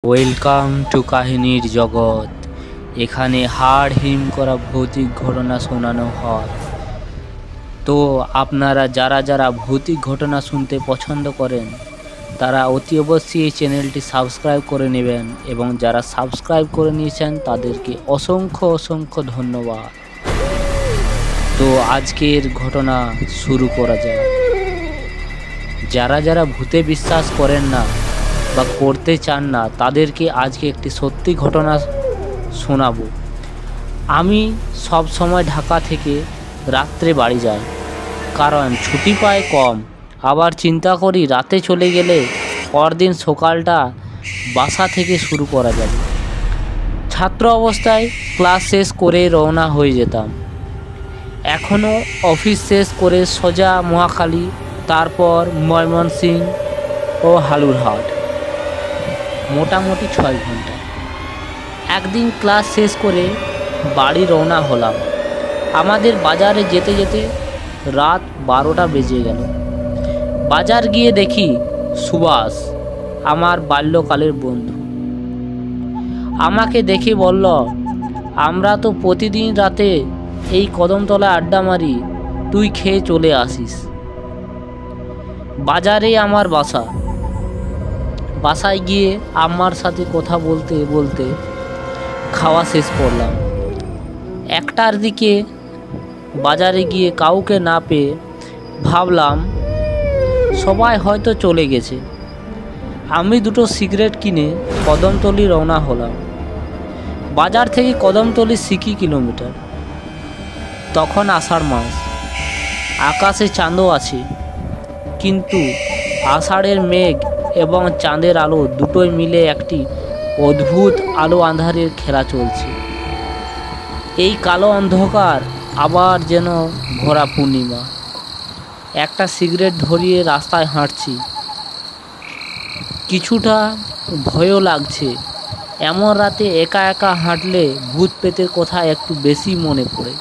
Welcome to কাহিনীর জগৎ। এখানে হাড় হিম করা ভৌতিক ঘটনা শোনানো হয়। তো আপনারা যারা ভৌতিক ঘটনা শুনতে পছন্দ করেন তারা অতি অবশ্যই এই চ্যানেলটি সাবস্ক্রাইব করে নেবেন, এবং যারা সাবস্ক্রাইব করে নিয়েছেন তাদেরকে অসংখ্য ধন্যবাদ। তো আজকের ঘটনা শুরু করা যায়। যারা ভূতে বিশ্বাস করেন না বা করতে চান না তাদেরকে আজকে একটি সত্যি ঘটনা শোনাবো। আমি সব সময় ঢাকা থেকে রাত্রে বাড়ি যাই, কারণ ছুটি পাই কম। আবার চিন্তা করি রাতে চলে গেলে পরদিন সকালটা বাসা থেকে শুরু করা যাবে। ছাত্র অবস্থায় ক্লাস শেষ করে রওনা হয়ে যেতাম। এখনও অফিস শেষ করে সোজা মহাখালী, তারপর ময়মনসিংহ ও হালুরহাট, মোটামুটি 6 ঘন্টা। একদিন ক্লাস শেষ করে বাড়ি রওনা হলাম। আমাদের বাজারে যেতে যেতে রাত 12টা বেজে গেল। বাজার গিয়ে দেখি সুভাষ, আমার বাল্যকালের বন্ধু, আমাকে দেখে বলল, আমরা তো প্রতিদিন রাতে এই কদমতলায় আড্ডা মারি, তুই খেয়ে চলে আসিস। বাজারে আমার বাসা। বাসায় গিয়ে আম্মার সাথে কথা বলতে বলতে খাওয়া শেষ করলাম। 1টার দিকে বাজারে গিয়ে কাউকে না পেয়ে ভাবলাম সবাই হয়তো চলে গেছে। আমি 2টো সিগারেট কিনে কদমতলি রওনা হলাম। বাজার থেকে কদমতলি 6 কিলোমিটার। তখন আষাঢ় মাস, আকাশে চাঁদও আছে, কিন্তু আষাঢ়ের মেঘ এবং চাঁদের আলো দুটোই মিলে একটি অদ্ভুত আলো আঁধারের খেলা চলছে। এই কালো অন্ধকার আবার যেন ভরা পূর্ণিমা। একটা সিগারেট ধরিয়ে রাস্তায় হাঁটছি। কিছুটা ভয়ও লাগছে। এমন রাতে একা একা হাঁটলে ভূত প্রেতের কথা একটু বেশি মনে পড়ে।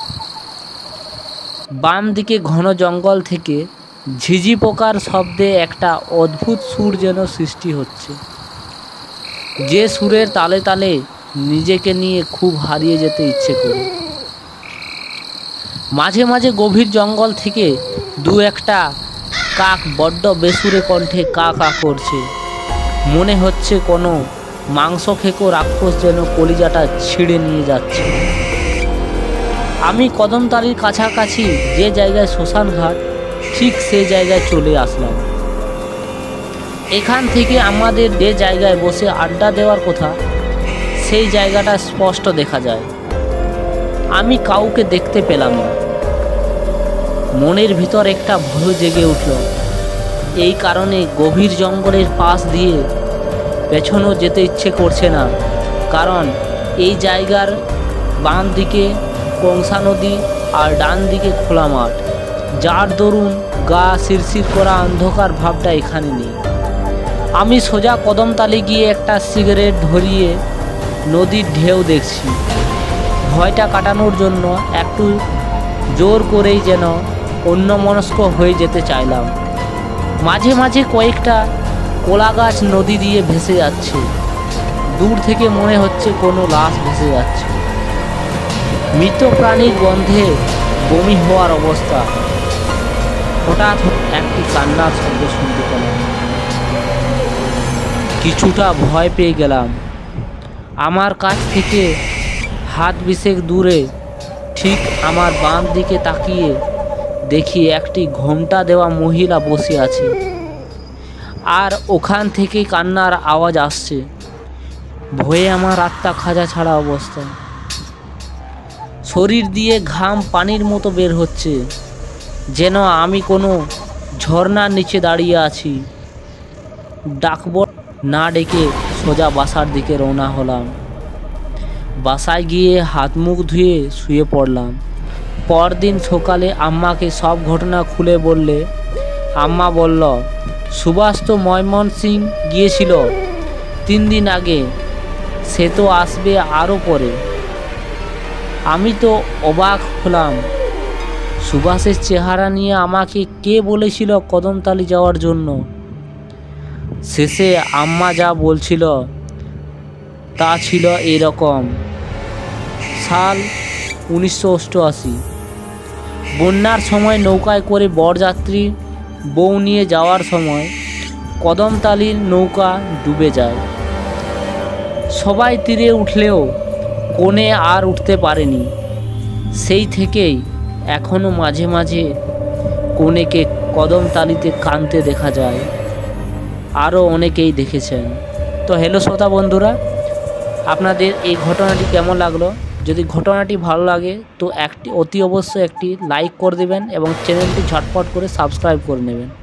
বাম দিকে ঘন জঙ্গল থেকে ঝিঝি পোকার শব্দে একটা অদ্ভুত সুর যেন সৃষ্টি হচ্ছে, যে সুরের তালে তালে নিজেকে নিয়ে খুব হারিয়ে যেতে ইচ্ছে করে। মাঝে মাঝে গভীর জঙ্গল থেকে 2-1টা কাক বড্ড বেসুরে কণ্ঠে কা কা করছে। মনে হচ্ছে কোনো মাংস খেকো রাক্ষস যেন কলিজাটা ছিঁড়ে নিয়ে যাচ্ছে। আমি কদমতলির কাছাকাছি যে জায়গায় শ্মশান ঘাট, ঠিক সেই জায়গায় চলে আসলাম। এখান থেকে আমাদের যে জায়গায় বসে আড্ডা দেওয়ার কথা, সেই জায়গাটা স্পষ্ট দেখা যায়। আমি কাউকে দেখতে পেলাম না। মনের ভিতর একটা ভয় জেগে উঠল। এই কারণে গভীর জঙ্গলের পাশ দিয়ে পেছনেও যেতে ইচ্ছে করছে না, কারণ এই জায়গার বাম দিকে কংসা নদী আর ডান দিকে খোলা মাঠ, যার দরুন গা শিরশির করা অন্ধকার ভাবটা এখানে নেই। আমি সোজা কদমতলি গিয়ে একটা সিগারেট ধরিয়ে নদীর ঢেউ দেখছি। ভয়টা কাটানোর জন্য একটু জোর করেই যেন অন্যমনস্ক হয়ে যেতে চাইলাম। মাঝে মাঝে কয়েকটা কোলা গাছ নদী দিয়ে ভেসে যাচ্ছে। দূর থেকে মনে হচ্ছে কোনো লাশ ভেসে যাচ্ছে। মৃত প্রাণীর গন্ধে বমি হওয়ার অবস্থা। হঠাৎ একটি কান্নার শব্দ শুনতে পেলাম। কিছুটা ভয় পেয়ে গেলাম। আমার কাছ থেকে হাত বিশেক দূরে ঠিক আমার বাম দিকে তাকিয়ে দেখি একটি ঘোমটা দেওয়া মহিলা বসে আছে, আর ওখান থেকে কান্নার আওয়াজ আসছে। ভয়ে আমার আত্মা খাঁজা ছাড়া অবস্থা। শরীর দিয়ে ঘাম পানির মতো বের হচ্ছে, যেন আমি কোনো ঝর্ণার নিচে দাঁড়িয়ে আছি। ডাকব না ডেকে সোজা বাসার দিকে রওনা হলাম। বাসায় গিয়ে হাত মুখ ধুয়ে শুয়ে পড়লাম। পরদিন সকালে আম্মাকে সব ঘটনা খুলে বললে আম্মা বলল, সুভাষ তো ময়মনসিংহ গিয়েছিল 3 দিন আগে, সে তো আসবে আরও পরে। আমি তো অবাক হলাম। সুভাষের চেহারা নিয়ে আমাকে কে বলেছিল কদমতলি যাওয়ার জন্য? শেষে আম্মা যা বলছিল তা ছিল এরকম। সাল 1988। বন্যার সময় নৌকায় করে বরযাত্রী বউ নিয়ে যাওয়ার সময় কদমতলীর নৌকা ডুবে যায়। সবাই তীরে উঠলেও কনে আর উঠতে পারেনি। সেই থেকেই এখনও মাঝে মাঝে কনেকে কদমতলীতে কাঁদতে দেখা যায়। আরও অনেকেই দেখেছেন। তো হ্যালো শ্রোতা বন্ধুরা, আপনাদের এই ঘটনাটি কেমন লাগলো? যদি ঘটনাটি ভালো লাগে তো অতি অবশ্যই একটি লাইক করে দেবেন এবং চ্যানেলটি ঝটপট করে সাবস্ক্রাইব করে নেবেন।